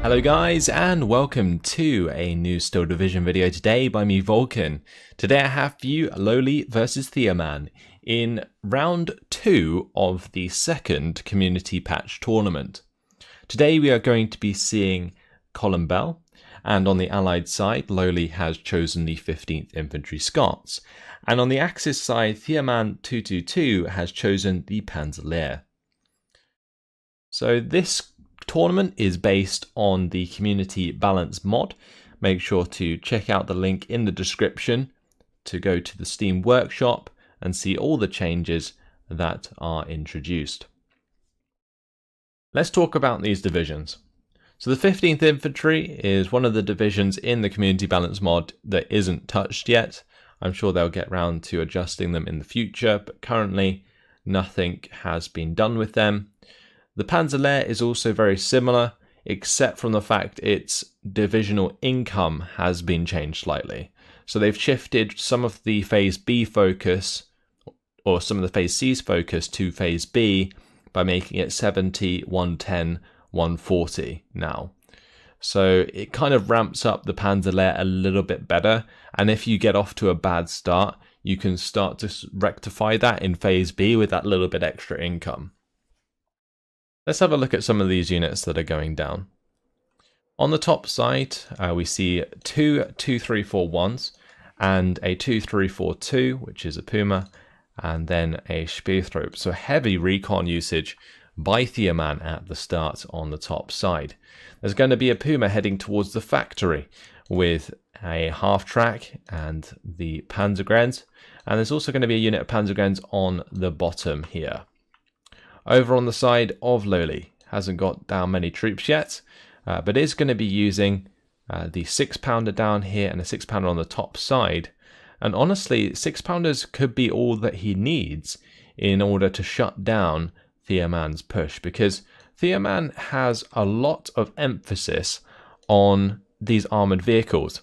Hello guys, and welcome to a new Steel Division video today by me, Vulcan. Today I have for you Loli versus Theoman in round 2 of the second community patch tournament. Today we are going to be seeing Colombelles, and on the allied side Loli has chosen the 15th Infantry Scots, and on the Axis side Theoman222 has chosen the Panzer Lehr. So this tournament is based on the community balance mod. Make sure to check out the link in the description to go to the Steam workshop and see all the changes that are introduced. Let's talk about these divisions. So the 15th Infantry is one of the divisions in the community balance mod that isn't touched yet. I'm sure they'll get round to adjusting them in the future, but currently nothing has been done with them. The Panzer Lehr is also very similar, except from the fact its divisional income has been changed slightly. So they've shifted some of the Phase B focus, or some of the Phase C's focus to Phase B by making it 70, 110, 140 now. So it kind of ramps up the Panzer Lehr a little bit better, and if you get off to a bad start, you can start to rectify that in Phase B with that little bit extra income. Let's have a look at some of these units that are going down. On the top side, we see two 2-3-4-1s and a 2-3-4-2, which is a Puma, and then a Speerthrope. So heavy recon usage by Theoman at the start on the top side. There's going to be a Puma heading towards the factory with a half-track and the Panzergrenz, and there's also going to be a unit of Panzergrenz on the bottom here. Over on the side of Loli, hasn't got down many troops yet, but is going to be using the 6-pounder down here and a 6-pounder on the top side. And honestly, 6-pounders could be all that he needs in order to shut down Theoman's push, because Theoman has a lot of emphasis on these armoured vehicles.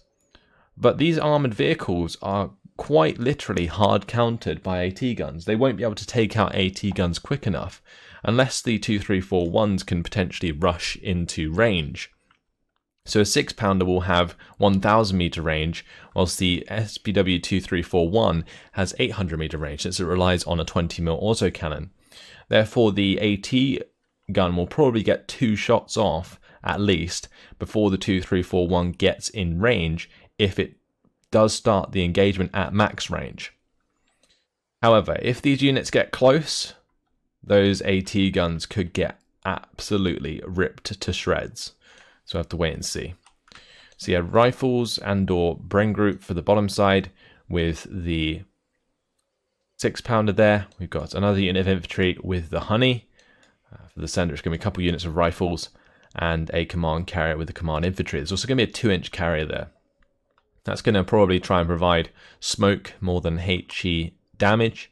But these armoured vehicles are quite literally hard countered by AT guns. They won't be able to take out AT guns quick enough unless the 2-3-4-1s can potentially rush into range. So a 6-pounder will have 1,000 meter range, whilst the SPW 2-3-4-1 has 800 meter range, since it relies on a 20mm autocannon. Therefore, the AT gun will probably get 2 shots off at least before the 2-3-4-1 gets in range, if it does start the engagement at max range. However, if these units get close, those AT guns could get absolutely ripped to shreds. So I have to wait and see. So you have rifles and or Bren group for the bottom side with the 6-pounder there. We've got another unit of infantry with the Honey. For the center, it's going to be a couple units of rifles and a command carrier with the command infantry. There's also going to be a 2-inch carrier there. That's going to probably try and provide smoke more than HE damage.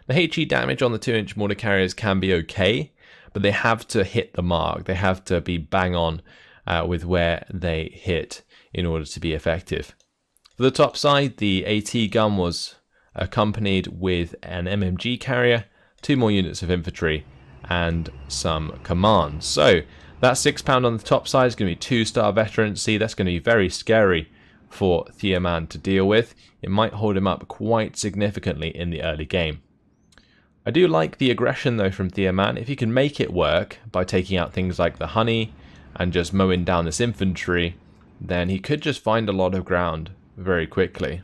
The HE damage on the 2-inch mortar carriers can be okay, but they have to hit the mark. They have to be bang on with where they hit in order to be effective. For the top side, the AT gun was accompanied with an MMG carrier, 2 more units of infantry, and some commands. So that 6-pounder on the top side is going to be 2-star veterancy. That's going to be very scary for Theoman to deal with. It might hold him up quite significantly in the early game. I do like the aggression though from Theoman. If he can make it work by taking out things like the Honey and just mowing down this infantry, then he could just find a lot of ground very quickly.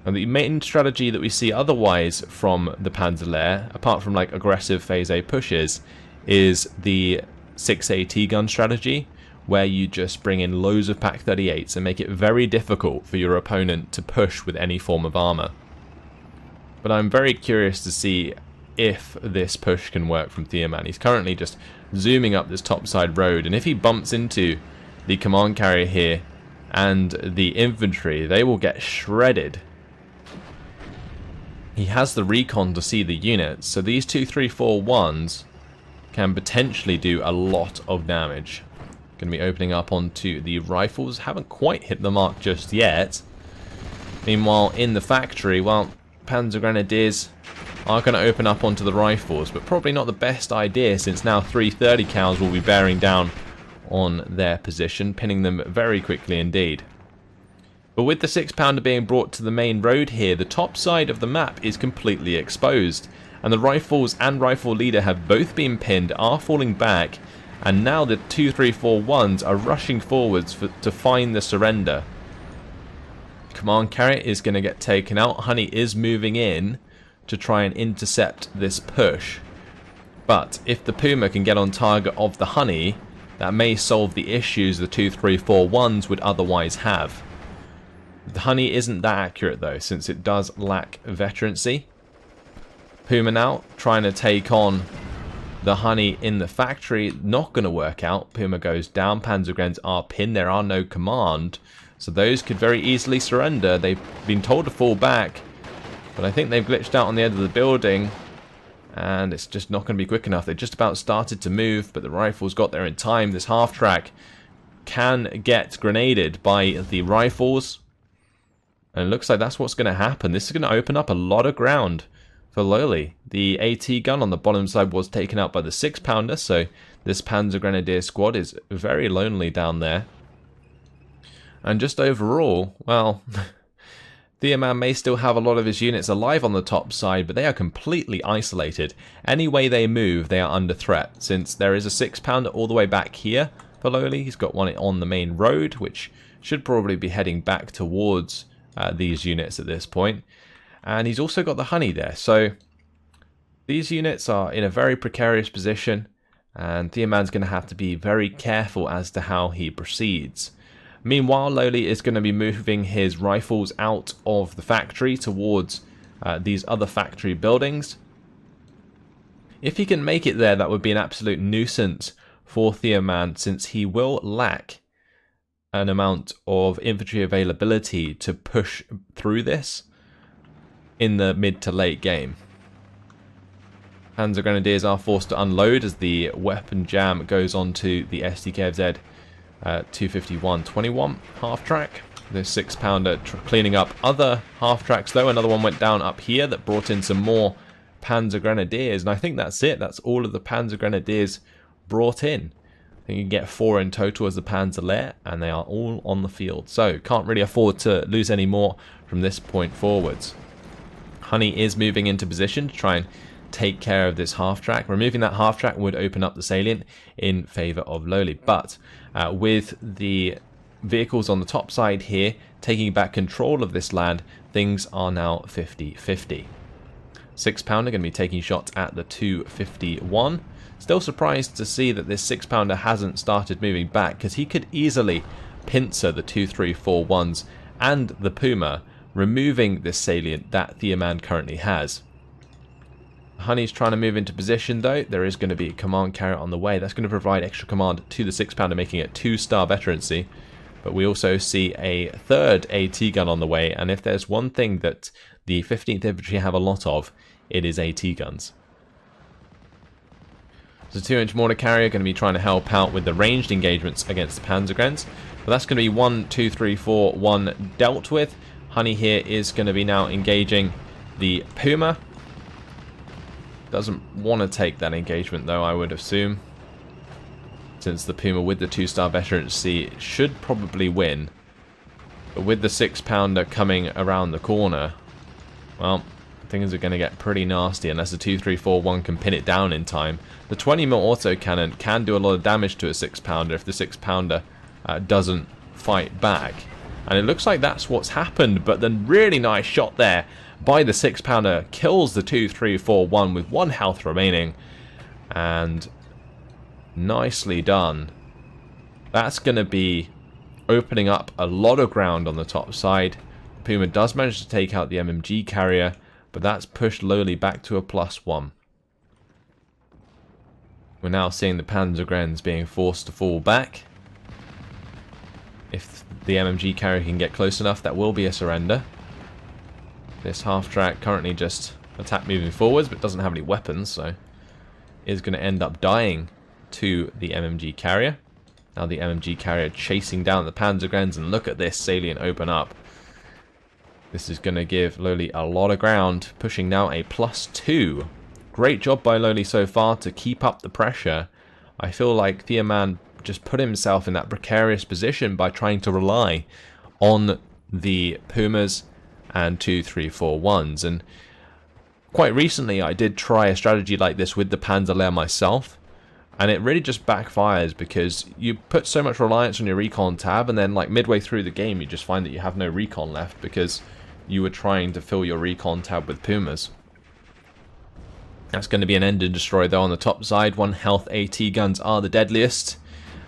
And the main strategy that we see otherwise from the Panzer Lehr, apart from like aggressive Phase A pushes, is the 6 AT gun strategy, where you just bring in loads of Pak 38s and make it very difficult for your opponent to push with any form of armor. But I'm very curious to see if this push can work from Theoman. He's currently just zooming up this topside road, and if he bumps into the command carrier here and the infantry, they will get shredded. He has the recon to see the units, so these 2-3-4-1s can potentially do a lot of damage. Going to be opening up onto the rifles. Haven't quite hit the mark just yet. Meanwhile, in the factory, well, Panzer Grenadiers are going to open up onto the rifles, but probably not the best idea, since now 330 cals will be bearing down on their position, pinning them very quickly indeed. But with the 6-pounder being brought to the main road here, the top side of the map is completely exposed. And the rifles and rifle leader have both been pinned, are falling back, and now the 2-3-4-1s are rushing forwards to find the surrender. Command carrier is going to get taken out. Honey is moving in to try and intercept this push. But if the Puma can get on target of the Honey, that may solve the issues the 2-3-4-1s would otherwise have. The Honey isn't that accurate though, since it does lack veterancy. Puma now trying to take on the Honey in the factory. Not going to work out. Puma goes down. Panzergrenadiers are pinned. There are no command. So those could very easily surrender. They've been told to fall back. But I think they've glitched out on the edge of the building. And it's just not going to be quick enough. They just about started to move, but the rifles got there in time. This half-track can get grenaded by the rifles. And it looks like that's what's going to happen. This is going to open up a lot of ground for Loli. The AT gun on the bottom side was taken out by the 6-pounder, so this Panzer Grenadier squad is very lonely down there. And just overall, well, Theoman may still have a lot of his units alive on the top side, but they are completely isolated. Any way they move, they are under threat, since there is a 6-pounder all the way back here for Loli. He's got one on the main road, which should probably be heading back towards these units at this point. And he's also got the Honey there, so these units are in a very precarious position, and Theoman's going to have to be very careful as to how he proceeds. Meanwhile, Loli is going to be moving his rifles out of the factory towards these other factory buildings. If he can make it there, that would be an absolute nuisance for Theoman, since he will lack an amount of infantry availability to push through this in the mid to late game. Panzer Grenadiers are forced to unload as the weapon jam goes on to the SDKFZ 251-21 half-track. The 6-pounder cleaning up other half-tracks though. Another one went down up here that brought in some more Panzer Grenadiers, and I think that's it. That's all of the Panzer Grenadiers brought in. I think you can get 4 in total as the Panzer Lehr, and they are all on the field. So can't really afford to lose any more from this point forwards. Honey is moving into position to try and take care of this half-track. Removing that half-track would open up the salient in favour of Loli. But with the vehicles on the top side here taking back control of this land, things are now 50-50. 6-pounder going to be taking shots at the 251. Still surprised to see that this 6-pounder hasn't started moving back, because he could easily pincer the 2-3-4-1s and the Puma, removing this salient that Theoman currently has. Honey's trying to move into position though. There is going to be a command carrier on the way. That's going to provide extra command to the 6-pounder, making it 2-star veterancy. But we also see a third AT gun on the way, and if there's one thing that the 15th Infantry have a lot of, it is AT guns. So 2-inch mortar carrier going to be trying to help out with the ranged engagements against the Panzergrenadiers. But that's going to be 1, 2, 3, 4, 1 dealt with. Honey here is going to be now engaging the Puma. Doesn't want to take that engagement though, I would assume, since the Puma with the 2-star veterancy should probably win. But with the 6-pounder coming around the corner, well, things are going to get pretty nasty unless the 2-3-4-1 can pin it down in time. The 20mm autocannon can do a lot of damage to a 6-pounder if the 6-pounder doesn't fight back. And it looks like that's what's happened, but the really nice shot there by the 6-pounder kills the 2-3-4-1 with 1 health remaining. And nicely done. That's going to be opening up a lot of ground on the top side. Puma does manage to take out the MMG carrier, but that's pushed Loli back to a +1. We're now seeing the Panzergrenadiers being forced to fall back. If the MMG carrier can get close enough, that will be a surrender. This half-track currently just attack moving forwards, but doesn't have any weapons, so is going to end up dying to the MMG carrier. Now the MMG carrier chasing down the Panzergrenadiers, and look at this salient open up. This is going to give Loli a lot of ground, pushing now a +2. Great job by Loli so far to keep up the pressure. I feel like Theoman just put himself in that precarious position by trying to rely on the Pumas and 2-3-4-1s. And quite recently I did try a strategy like this with the Panzer Lehr myself, and it really just backfires because you put so much reliance on your recon tab, and then like midway through the game you just find that you have no recon left because you were trying to fill your recon tab with Pumas. That's going to be an end and destroy though on the top side. 1 health AT guns are the deadliest,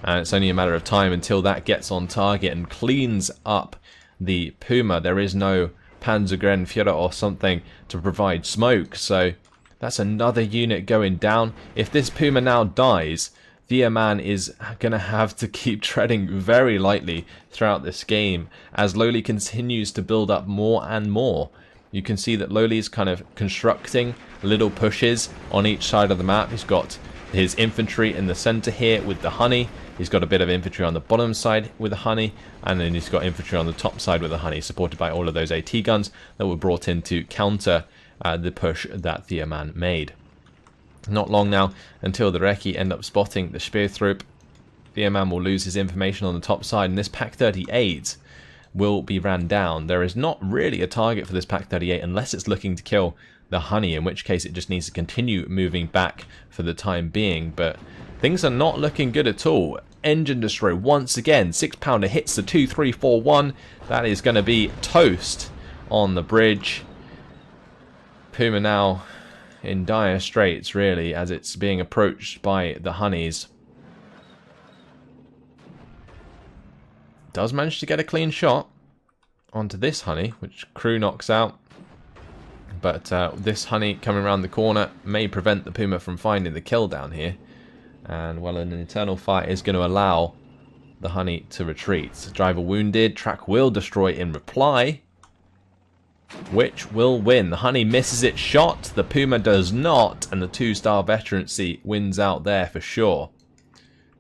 and it's only a matter of time until that gets on target and cleans up the Puma. There is no Panzergrenadier or something to provide smoke, so that's another unit going down. If this Puma now dies, Theoman is going to have to keep treading very lightly throughout this game as Loli continues to build up more and more. You can see that Loli is kind of constructing little pushes on each side of the map. He's got his infantry in the center here with the honey. He's got a bit of infantry on the bottom side with the honey, and then he's got infantry on the top side with the honey, supported by all of those AT guns that were brought in to counter the push that Theoman made. Not long now until the Recce end up spotting the Speerthroop. Theoman will lose his information on the top side, and this Pak 38 will be ran down. There is not really a target for this Pak 38 unless it's looking to kill the honey, in which case it just needs to continue moving back for the time being. But things are not looking good at all. Engine destroy once again. 6-pounder hits the 2-3-4-1. That is going to be toast on the bridge. Puma now in dire straits, really, as it's being approached by the honeys. Does manage to get a clean shot onto this honey, which crew knocks out. But this honey coming around the corner may prevent the Puma from finding the kill down here. And, well, an internal fire is going to allow the honey to retreat. Driver wounded. Track will destroy in reply, which will win. The honey misses its shot. The Puma does not. And the 2-star veterancy wins out there for sure.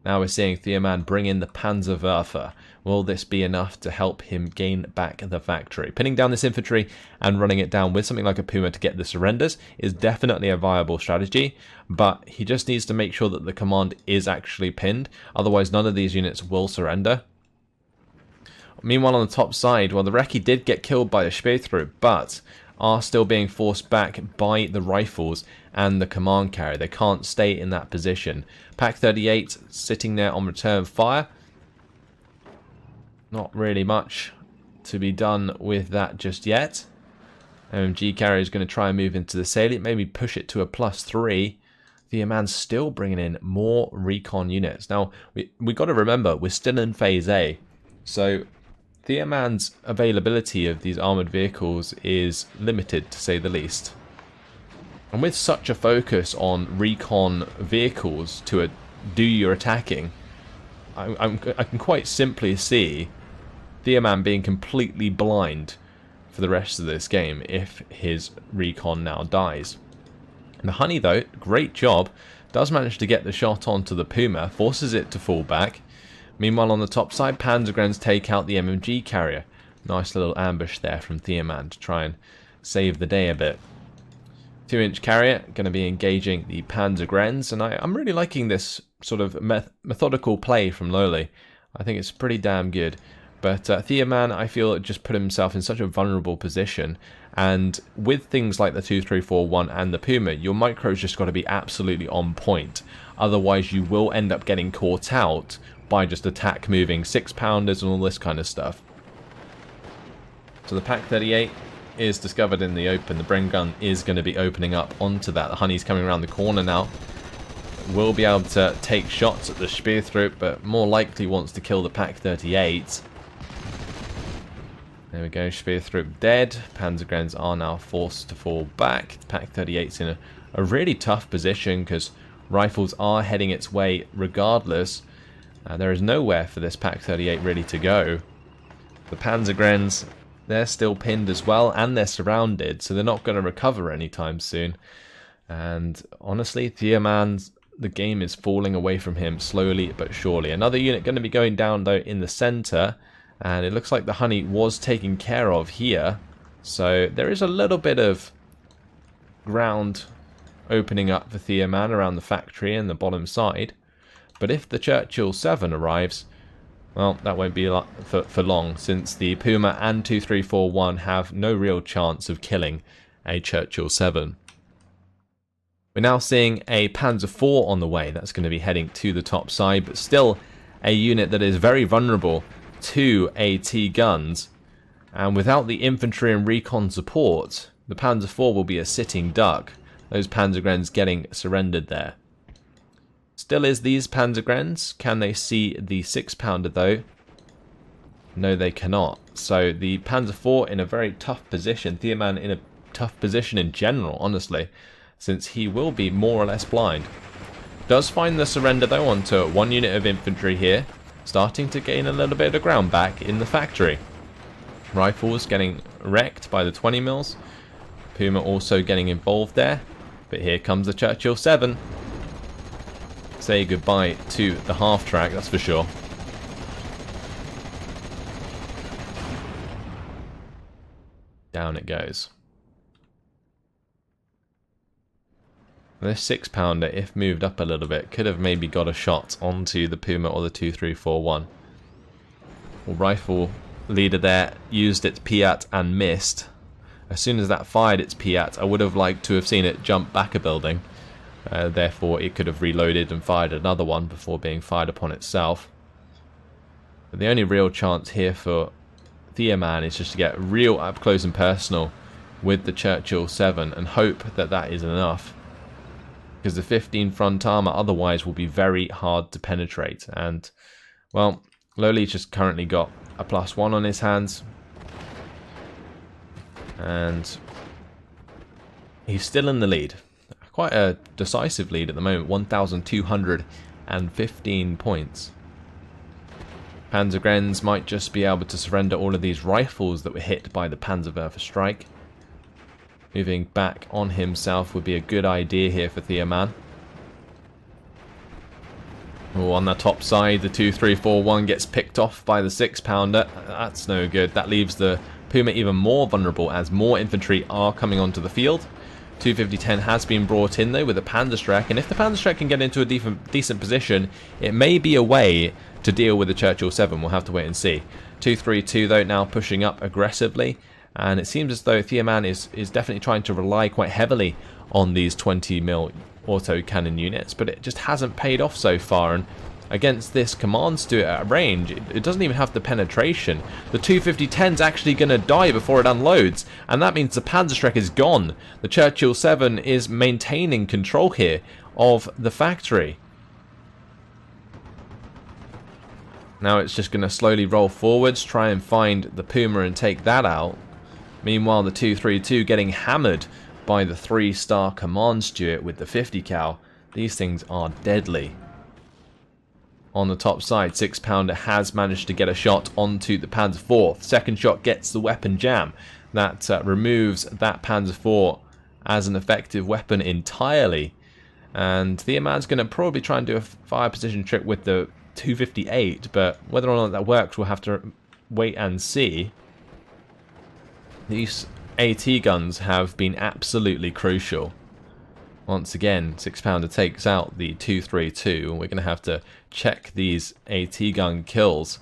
Now we're seeing Theoman bring in the Panzerwerfer. Will this be enough to help him gain back the factory? Pinning down this infantry and running it down with something like a Puma to get the surrenders is definitely a viable strategy, but he just needs to make sure that the command is actually pinned. Otherwise, none of these units will surrender. Meanwhile, on the top side, well, the Recce did get killed by the Speerthroop, but are still being forced back by the rifles and the command carrier. They can't stay in that position. Pak 38 sitting there on return fire. Not really much to be done with that just yet. MG carrier is going to try and move into the salient, maybe push it to a +3. Theoman's still bringing in more recon units. Now, we got to remember, we're still in Phase A. So, Theoman's availability of these armoured vehicles is limited, to say the least. And with such a focus on recon vehicles to do your attacking, I can quite simply see Theoman being completely blind for the rest of this game if his recon now dies. And the honey, though, great job, does manage to get the shot onto the Puma, forces it to fall back. Meanwhile, on the top side, Panzergrens take out the MMG carrier. Nice little ambush there from Theoman to try and save the day a bit. 2-inch carrier going to be engaging the Panzergrens, and I'm really liking this sort of methodical play from Loli. I think it's pretty damn good. But Theoman, I feel, just put himself in such a vulnerable position, and with things like the 2-3-4-1 and the Puma, your micro's just got to be absolutely on point. Otherwise, you will end up getting caught out by just attack moving 6-pounders and all this kind of stuff. So the Pak 38 is discovered in the open. The Bren gun is going to be opening up onto that. The honey's coming around the corner now. Will be able to take shots at the Speerthroop, but more likely wants to kill the Pak 38. There we go, Speerthroop dead. Panzergrens are now forced to fall back. The Pak 38's in a really tough position because rifles are heading its way regardless. There is nowhere for this Pak 38 really to go. The Panzergrens, they're still pinned as well, and they're surrounded, so they're not going to recover anytime soon. And honestly, Theoman's, the game is falling away from him slowly but surely. Another unit going to be going down, though, in the center, and it looks like the honey was taken care of here. So there is a little bit of ground opening up for Theoman around the factory and the bottom side. But if the Churchill 7 arrives, well, that won't be for long, since the Puma and 2341 have no real chance of killing a Churchill 7. We're now seeing a Panzer 4 on the way. That's going to be heading to the top side, but still a unit that is very vulnerable to AT guns. And without the infantry and recon support, the Panzer 4 will be a sitting duck. Those Panzergrens getting surrendered there. Still is these Panzergrens. Can they see the 6-pounder though? No, they cannot. So the Panzer 4 in a very tough position. Theoman in a tough position in general, honestly, since he will be more or less blind. Does find the surrender though onto one unit of infantry here, starting to gain a little bit of ground back in the factory. Rifles getting wrecked by the 20 mils. Puma also getting involved there. But here comes the Churchill 7. Say goodbye to the half-track, that's for sure. Down it goes. This 6-pounder, if moved up a little bit, could have maybe got a shot onto the Puma or the 2341. Well, rifle leader there used its Piat and missed. As soon as that fired its Piat, I would have liked to have seen it jump back a building. Therefore, it could have reloaded and fired another one before being fired upon itself. But the only real chance here for Theoman is just to get real up close and personal with the Churchill 7 and hope that that is enough. Because the 15 front armor otherwise will be very hard to penetrate. And, well, Loli's just currently got a +1 on his hands. And he's still in the lead. Quite a decisive lead at the moment, 1,215 points. Panzergrens might just be able to surrender all of these rifles that were hit by the Panzerwerfer strike. Moving back on himself would be a good idea here for Theoman. Oh, on the top side, the 2341 gets picked off by the 6-pounder. That's no good. That leaves the Puma even more vulnerable as more infantry are coming onto the field. 250-10 has been brought in though with a Panzerstreck, and if the Panzerstreck can get into a decent position, it may be a way to deal with the Churchill 7. We'll have to wait and see. 232 though now pushing up aggressively, and it seems as though Theoman is definitely trying to rely quite heavily on these 20mm autocannon units, but it just hasn't paid off so far. And against this commands to it at range, it doesn't even have the penetration. The 250-10's actually going to die before it unloads, and that means the Panzerstreck is gone. The Churchill 7 is maintaining control here of the factory. Now it's just going to slowly roll forwards, try and find the Puma and take that out. Meanwhile, the 232 getting hammered by the 3-star command steward with the 50 cal. These things are deadly. On the top side, 6-pounder has managed to get a shot onto the Panzer 4. Second shot gets the weapon jam. That removes that Panzer 4 as an effective weapon entirely. And Theoman's going to probably try and do a fire position trick with the 258, but whether or not that works, we'll have to wait and see. These AT guns have been absolutely crucial. Once again, 6-pounder takes out the 232, and we're going to have to check these AT gun kills.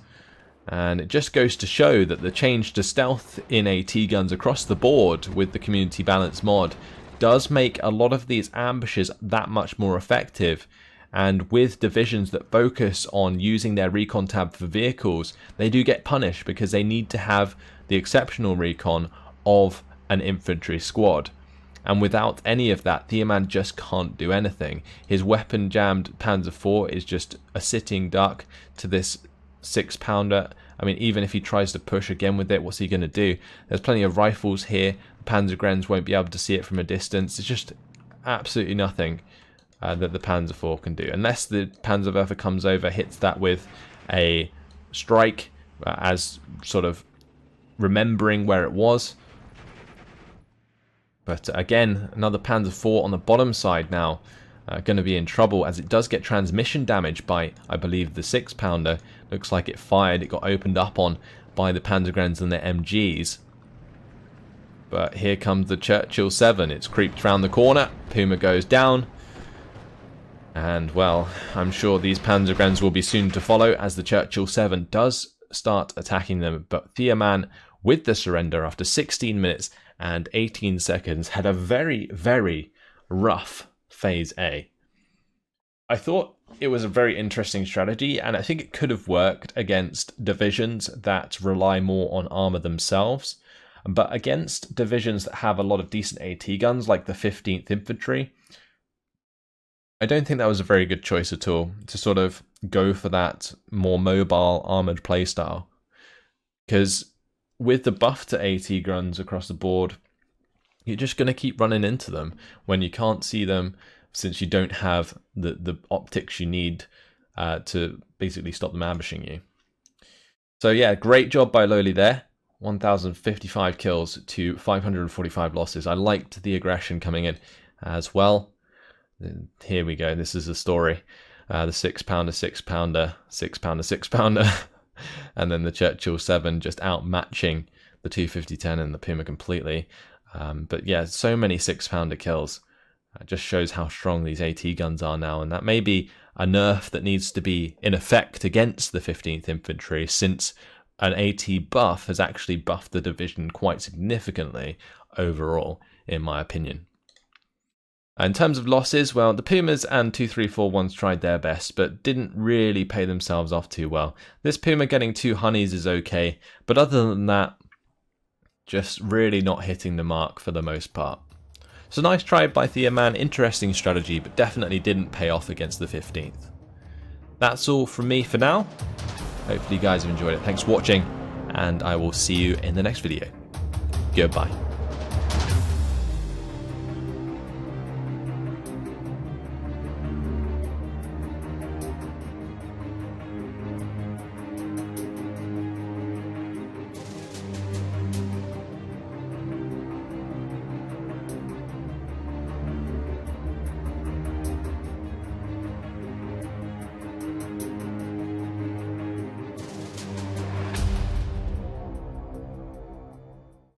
And it just goes to show that the change to stealth in AT guns across the board with the community balance mod does make a lot of these ambushes that much more effective. And with divisions that focus on using their recon tab for vehicles, they do get punished because they need to have the exceptional recon of an infantry squad. And without any of that, Theoman just can't do anything. His weapon jammed Panzer 4 is just a sitting duck to this 6-pounder. I mean, even if he tries to push again with it, what's he going to do? There's plenty of rifles here. The Panzergrens won't be able to see it from a distance. It's just absolutely nothing that the Panzer 4 can do. Unless the Panzerwerfer comes over, hits that with a strike as sort of remembering where it was. But again, another Panzer 4 on the bottom side now going to be in trouble, as it does get transmission damage by, I believe, the 6-pounder. Looks like it fired, it got opened up on by the Panzergrens and their MGs. But here comes the Churchill 7. It's creeped round the corner. Puma goes down. And well, I'm sure these Panzergrens will be soon to follow as the Churchill 7 does start attacking them, but Theoman, with the surrender after 16 minutes and 18 seconds, had a very, very rough Phase A. I thought it was a very interesting strategy, and I think it could have worked against divisions that rely more on armor themselves, but against divisions that have a lot of decent AT guns, like the 15th Infantry, I don't think that was a very good choice at all, to sort of go for that more mobile armored playstyle. Because with the buff to AT guns across the board, you're just going to keep running into them when you can't see them, since you don't have the optics you need to basically stop them ambushing you. So yeah, great job by Loli there. 1,055 kills to 545 losses. I liked the aggression coming in as well. Here we go. This is the story. The 6-pounder, 6-pounder, 6-pounder, 6-pounder. And then the Churchill 7 just outmatching the 250-10 and the Puma completely. But yeah, so many 6-pounder kills. It just shows how strong these AT guns are now, and that may be a nerf that needs to be in effect against the 15th Infantry, since an AT buff has actually buffed the division quite significantly overall, in my opinion. In terms of losses, well, the Pumas and 2341s tried their best, but didn't really pay themselves off too well. This Puma getting 2 honeys is okay, but other than that, just really not hitting the mark for the most part. So nice try by Theoman, interesting strategy, but definitely didn't pay off against the 15th. That's all from me for now. Hopefully you guys have enjoyed it. Thanks for watching, and I will see you in the next video. Goodbye.